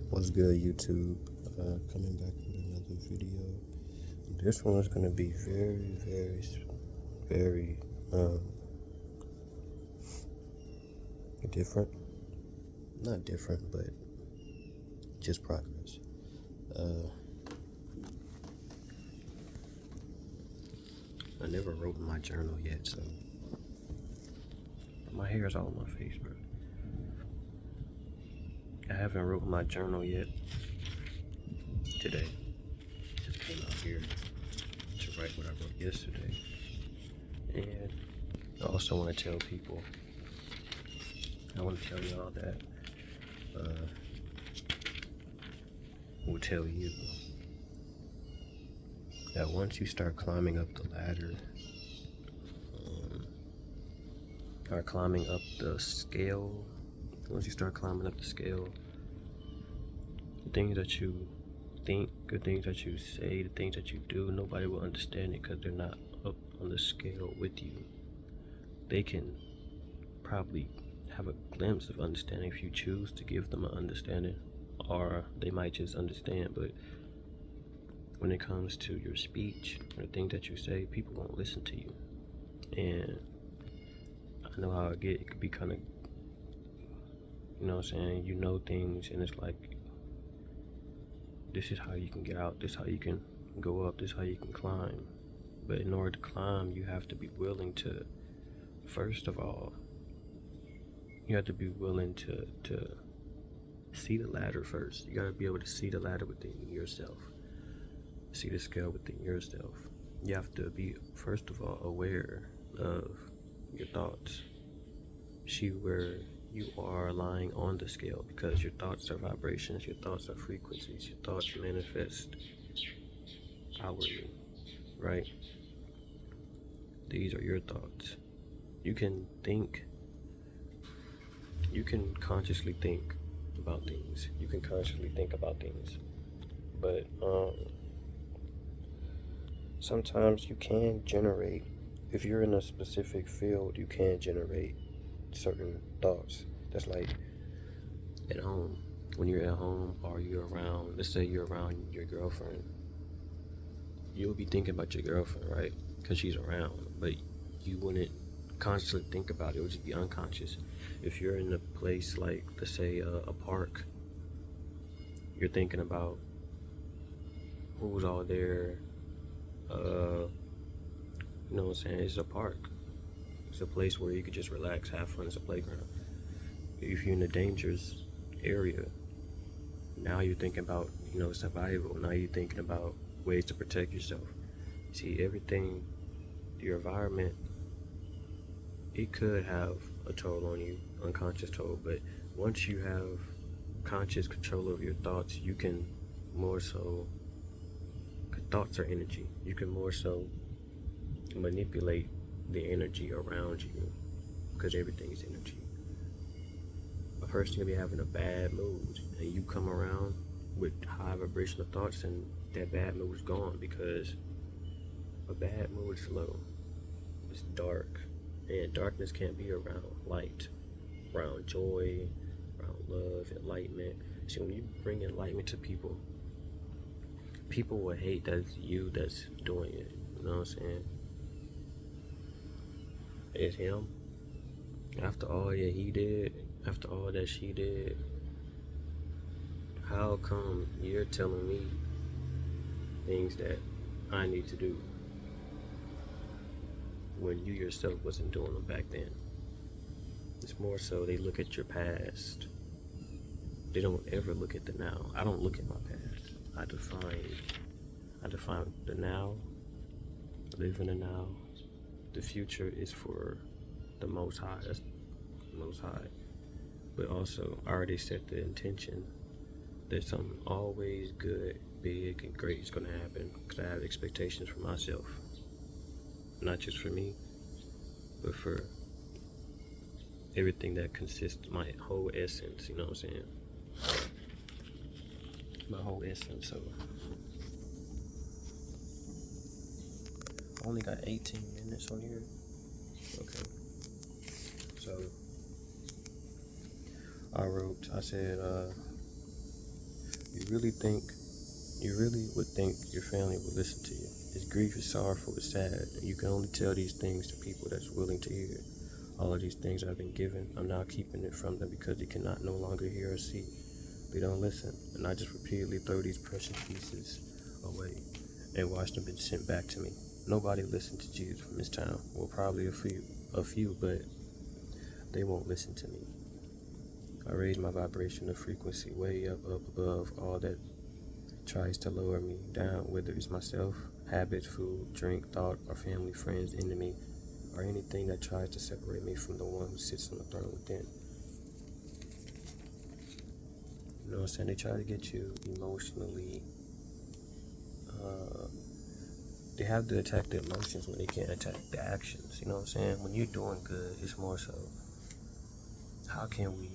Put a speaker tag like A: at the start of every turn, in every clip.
A: What's good, YouTube? Coming back with another video. This one is going to be very different. Not different, but just progress. I never wrote in my journal yet, so my hair is all on my face, bro. I haven't wrote in my journal yet today. Just came out here to write what I wrote yesterday. And I also want to tell people, I want to tell y'all that will tell you that once you start climbing up the ladder, or climbing up the scale, once you start climbing up the scale, the things that you think, the things that you say, the things that you do, nobody will understand it because they're not up on the scale with you. They can probably have a glimpse of understanding if you choose to give them an understanding, or they might just understand, but when it comes to your speech or the things that you say, people won't listen to you. And I know how it could be kind of, you know what I'm saying, you know things, and it's like, this is how you can get out, this is how you can go up, this is how you can climb. But in order to climb, you have to be willing to, first of all, you have to be willing to see the ladder first. You gotta be able to see the ladder within yourself, see the scale within yourself. You have to be, first of all, aware of your thoughts. See where you are lying on the scale, because your thoughts are vibrations, your thoughts are frequencies, your thoughts manifest outwardly, right? These are your thoughts. You can think, you can consciously think about things. You can consciously think about things. But sometimes you can generate, if you're in a specific field, you can generate certain thoughts. That's like at home. When you're at home or you're around, let's say you're around your girlfriend, you'll be thinking about your girlfriend, right? Because she's around, but you wouldn't consciously think about it. It would just be unconscious. If you're in a place like, let's say, a park, you're thinking about who's all there. You know what I'm saying? It's a park. It's a place where you could just relax, have fun. It's a playground. If you're in a dangerous area, now you're thinking about, survival. Now you're thinking about ways to protect yourself. See, everything, your environment, it could have a toll on you, unconscious toll, but once you have conscious control of your thoughts, you can more so, because thoughts are energy, you can more so manipulate the energy around you, because everything is energy. A person can be having a bad mood, and you come around with high vibrational thoughts, and that bad mood is gone, because a bad mood is low. It's dark, and darkness can't be around light, around joy, around love, enlightenment. See, when you bring enlightenment to people, people will hate that it's you that's doing it. You know what I'm saying? It's him. After all that he did, after all that she did, how come you're telling me things that I need to do when you yourself wasn't doing them back then? It's more so they look at your past. They don't ever look at the now. I don't look at my past. I define the now, live in the now. The future is for the Most High. That's the Most High. But also, I already set the intention that something always good, big, and great is going to happen, because I have expectations for myself. Not just for me, but for everything that consists, my whole essence, you know what I'm saying? My whole essence. So I only got 18 minutes on here. Okay. So I said, You really would think your family would listen to you. It's grief, it's sorrowful, it's sad. And you can only tell these things to people that's willing to hear. All of these things I've been given, I'm now keeping it from them because they cannot no longer hear or see. They don't listen. And I just repeatedly throw these precious pieces away and watch them be sent back to me. Nobody listened to Jesus from this town. Well, probably a few, but they won't listen to me. I raise my vibration of frequency way up above all that tries to lower me down, whether it's myself, habits, food, drink, thought, or family, friends, enemy, or anything that tries to separate me from the one who sits on the throne within. You know what I'm saying? They try to get you emotionally. They have to attack the emotions when they can't attack the actions. You know what I'm saying? When you're doing good, it's more so, how can we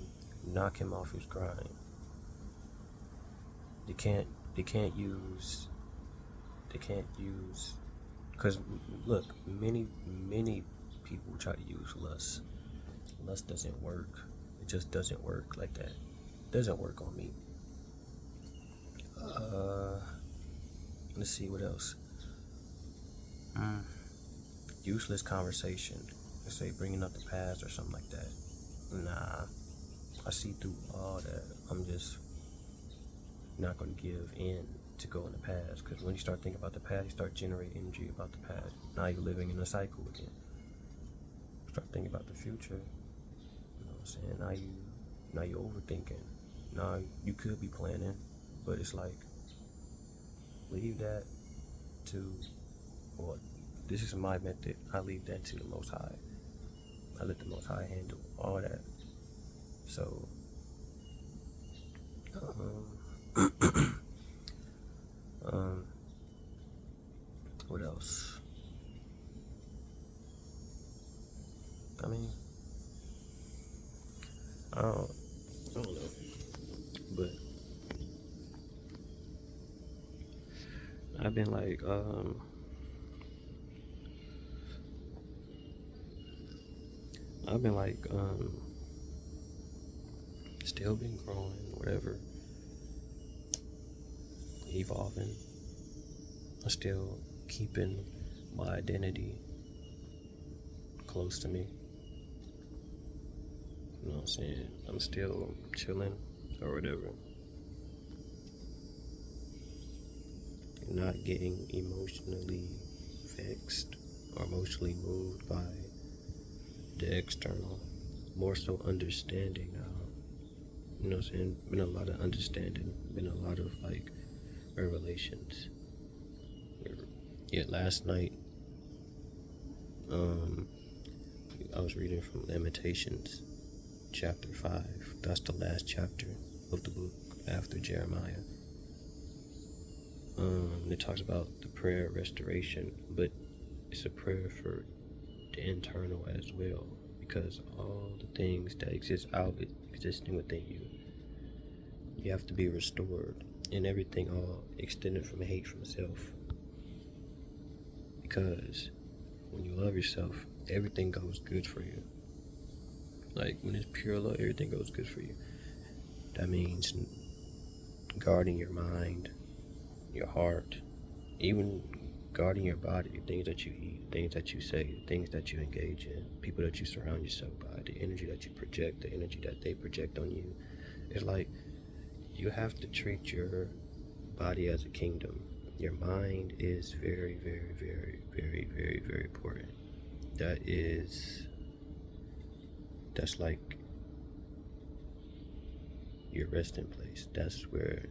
A: knock him off his grind? They can't use, because look, many people try to use lust. Lust doesn't work. It just doesn't work like that. It doesn't work on me. Let's see what else. Useless conversation. Let's say bringing up the past or something like that. Nah, I see through all that. I'm just not going to give in to go in the past, because when you start thinking about the past, you start generating energy about the past. Now you're living in a cycle again. Start thinking about the future. You know what I'm saying? Now you're overthinking. Now you could be planning, but it's like, leave that to, well, this is my method. I leave that to the Most High. I let the Most High handle all that. So, what else? I mean, I don't know, but I've been like, still been growing, whatever, evolving. I'm still keeping my identity close to me. You know what I'm saying? I'm still chilling or whatever. Not getting emotionally vexed or emotionally moved by the external. More so understanding now. You know what I'm saying? Been a lot of understanding. Been a lot of like revelations. Yeah, last night, I was reading from Lamentations, chapter 5. That's the last chapter of the book after Jeremiah. It talks about the prayer of restoration, but it's a prayer for the internal as well, because all the things that exist out existing within you, you have to be restored, and everything all extended from hate from self. Because when you love yourself, everything goes good for you. Like when it's pure love, everything goes good for you. That means guarding your mind, your heart, even guarding your body, things that you eat, things that you say, things that you engage in, people that you surround yourself by, the energy that you project, the energy that they project on you. It's like you have to treat your body as a kingdom. Your mind is very, very, very, very, very, very important. That's like your resting place. That's where,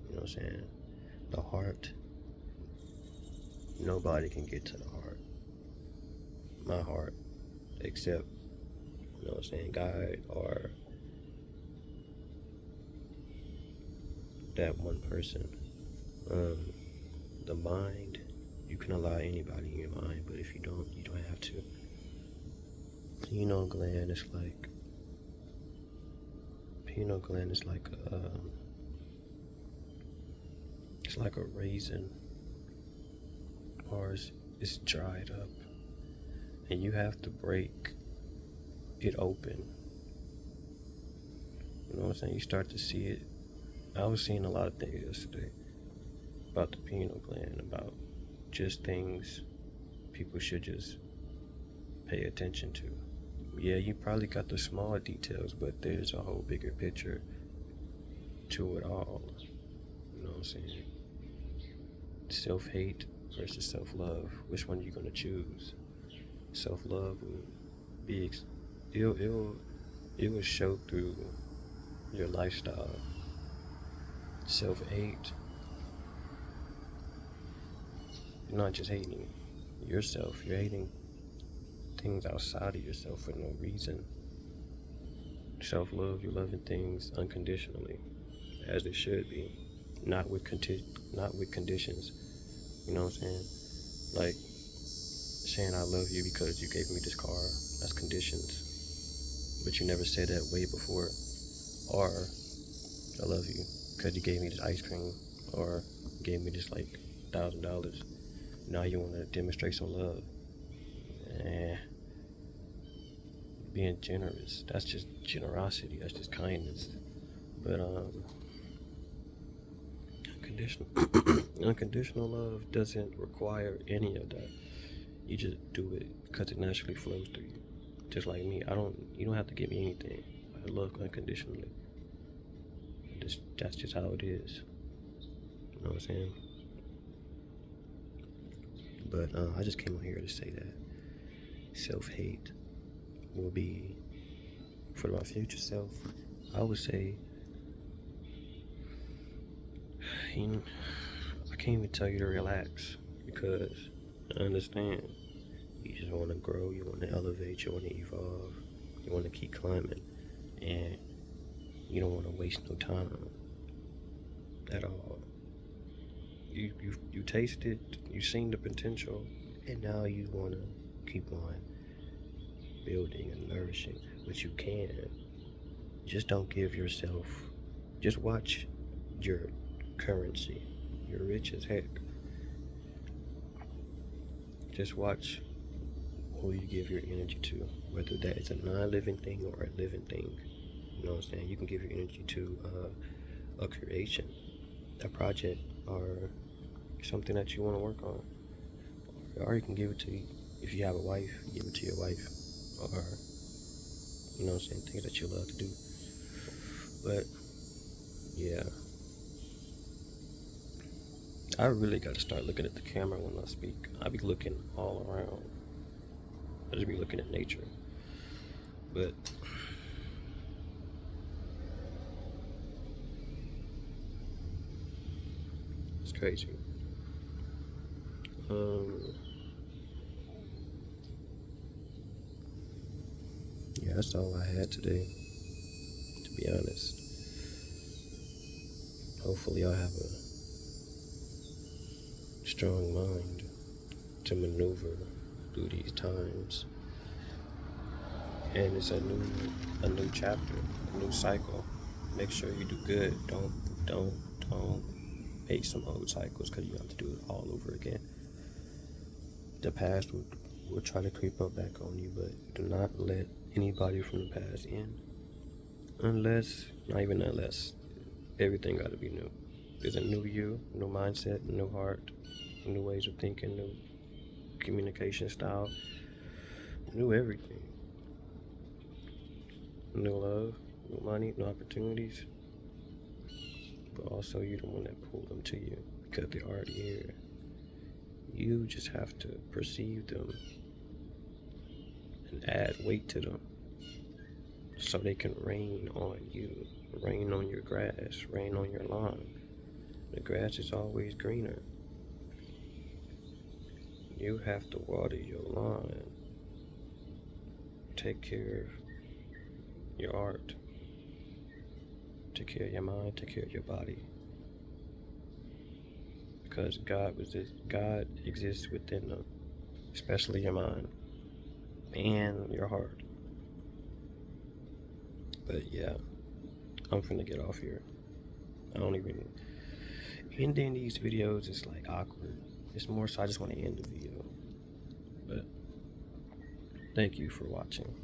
A: you know what I'm saying, the heart, nobody can get to the heart. My heart, except, you know what I'm saying, God or that one person. The mind, you can allow anybody in your mind, but if you don't have to. Pineal gland is like it's like a raisin, or it's dried up, and you have to break it open. You know what I'm saying? You start to see it I was seeing a lot of things yesterday about the pineal gland, about just things people should just pay attention to. Yeah, you probably got the small details, but there's a whole bigger picture to it all. You know what I'm saying? Self-hate versus self-love. Which one are you gonna choose? Self-love will be it will show through your lifestyle. Self-hate, you're not just hating yourself, you're hating things outside of yourself for no reason. Self-love, you're loving things unconditionally, as it should be, not with conditions. You know what I'm saying? Like saying I love you because you gave me this car, that's conditions. But you never said that way before. Or I love you because you gave me this ice cream, or gave me this like $1,000. Now you want to demonstrate some love. Being generous, that's just generosity, that's just kindness. But unconditional love doesn't require any of that. You just do it because it naturally flows through you. Just like me, you don't have to give me anything. I love unconditionally. That's just how it is. You know what I'm saying? But I just came on here to say that self-hate will be, for my future self, I would say, I can't even tell you to relax, because I understand you just want to grow, you want to elevate, you want to evolve, you want to keep climbing, and you don't want to waste no time at all. You tasted, you seen the potential, and now you want to keep on building and nourishing, which you can. Just don't give yourself, just watch your currency. You're rich as heck. Just watch who you give your energy to, whether that is a non-living thing or a living thing. You know what I'm saying? You can give your energy to a creation, a project, or something that you want to work on. Or you can give it to, if you have a wife, give it to your wife. Or, you know what I'm saying, things that you love to do. But, yeah. I really got to start looking at the camera when I speak. I be looking all around. I just be looking at nature. But it's crazy. Yeah, that's all I had today, to be honest. Hopefully I'll have a strong mind to maneuver through these times. And it's a new chapter, a new cycle. Make sure you do good. Don't hate some old cycles, because you have to do it all over again. The past will try to creep up back on you, but do not let anybody from the past in. Not even unless, everything got to be new. There's a new you, new mindset, new heart, new ways of thinking, new communication style, new everything. New love, new money, new opportunities. But also, you're the one that pulled them to you, because they're already here. You just have to perceive them and add weight to them, so they can rain on you, rain on your grass, rain on your lawn. The grass is always greener. You have to water your lawn, take care of your art, take care of your mind, take care of your body. Because God exists within them, especially your mind and your heart. But yeah, I'm finna get off here. I don't even, ending these videos is like awkward. It's more so I just want to end the video. But thank you for watching.